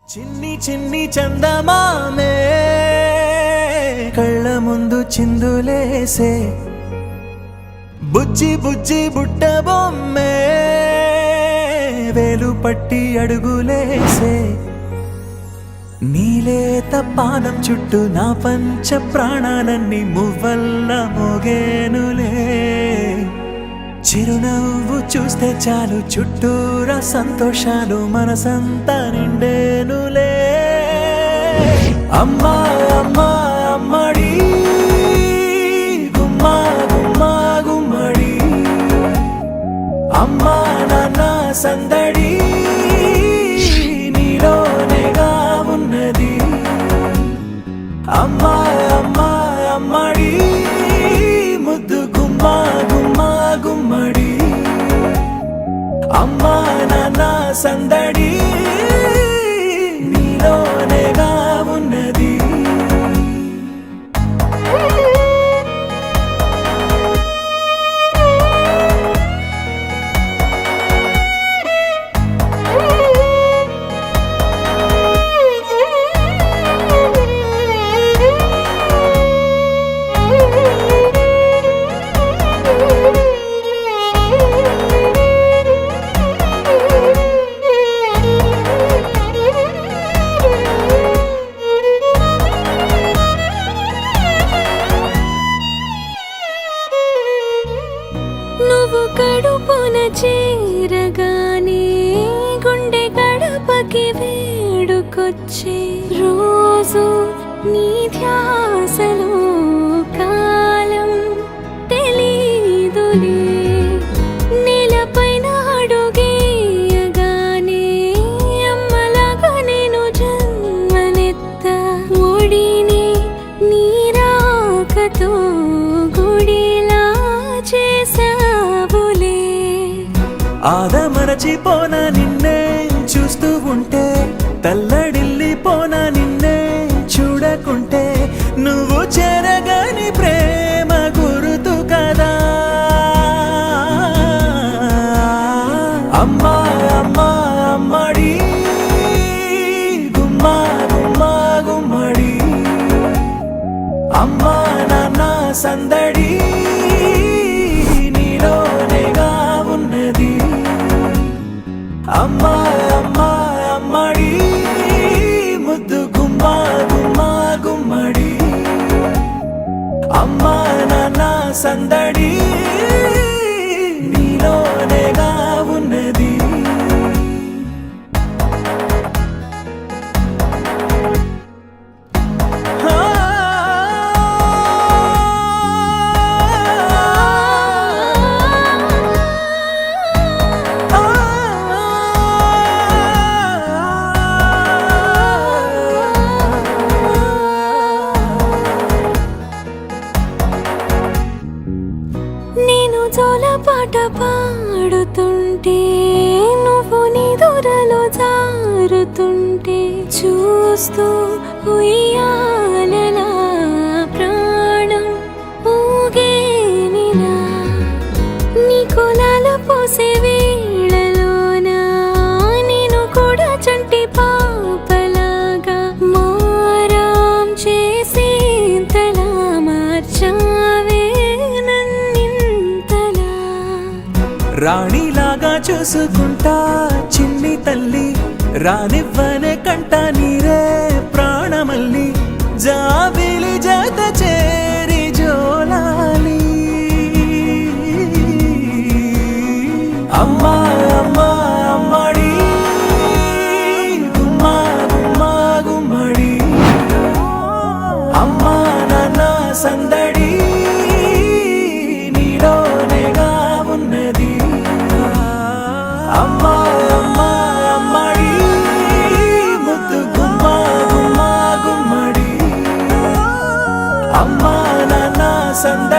చిన్ని చిన్ని చందమామే కళ్ళ ముందు చిందులేసే బుజ్జి బుజ్జి బుట్ట బొమ్మే వేలు పట్టి అడుగులేసే నీలేత పాదం చుట్టూ నా పంచ ప్రాణాలన్నీ మువ్వల్ల మోగేనులే చిరునవ్వు చూస్తే చాలు చుట్టూరా సంతోషాలు మనసంతా నిండేనులే అమ్మా అమ్మా అమ్మడి గుమ్మా గుమ్మా గుమ్మడి అమ్మా నాన్న సందడి నీలోనేగా ఉన్నది అమ్మా అమ్మా అమ్మడి ముద్దు గుమ్మా గుమ్మా గుమ్మడి అమ్మా నాన్న సందడి నీలోనేగా ఉన్నది నువ్వు కడుపున చేరగానే గుండె గడపకి వేడుకొచ్చే రోజు నీ ధ్యాసలో కాలం తెలీదులే నేలపైన అడుగేయగానే అమ్మలాగా నేను జన్మనెత్త ఒడిని నీ రాకతో గుడిలా చేసావులే ఆదమరచిపోన నిన్నే చూస్తూ ఉంటే తల్లడిల్లిపోన నిన్నే చూడకుంటే నువ్వు చెరగని ప్రేమ గురుతు కదా అమ్మా అమ్మా అమ్మడి గుమ్మా గుమ్మా గుమ్మడి అమ్మా నాన్న సందడి నీలోనేగా ఉన్నది అమ్మా అమ్మా అమ్మడి ముద్దు గుమ్మా గుమ్మా గుమ్మడి అమ్మా నాన్న సందడి నీలోనేగా ఉన్నది నేను జోలపాట పాడుతుంటే నువ్వు నిదురలో జారుతుంటే చూస్తూ ఉయ్యాలలా ప్రాణం ఊగేనిలా నీ కులాల పోసే వేళలోన నేను కూడా చంటి పాపలాగా మారాం చేసేంతలా మార్చావే రాణిలాగా చూసుకుంటా చిన్ని తల్లి రానివ్వనే కంట నీరే ప్రాణమల్లి జాబిలి జత చేరి జోలాలి అమ్మా అమ్మా అమ్మడి గుమ్మా గుమ్మా గుమ్మడి అమ్మా నాన్న సందడి నీలోనేగా ఉన్నది అమ్మా అమ్మా అమ్మడి ముద్దు గుమ్మా గుమ్మా గుమ్మడి అమ్మా నాన్న సందడి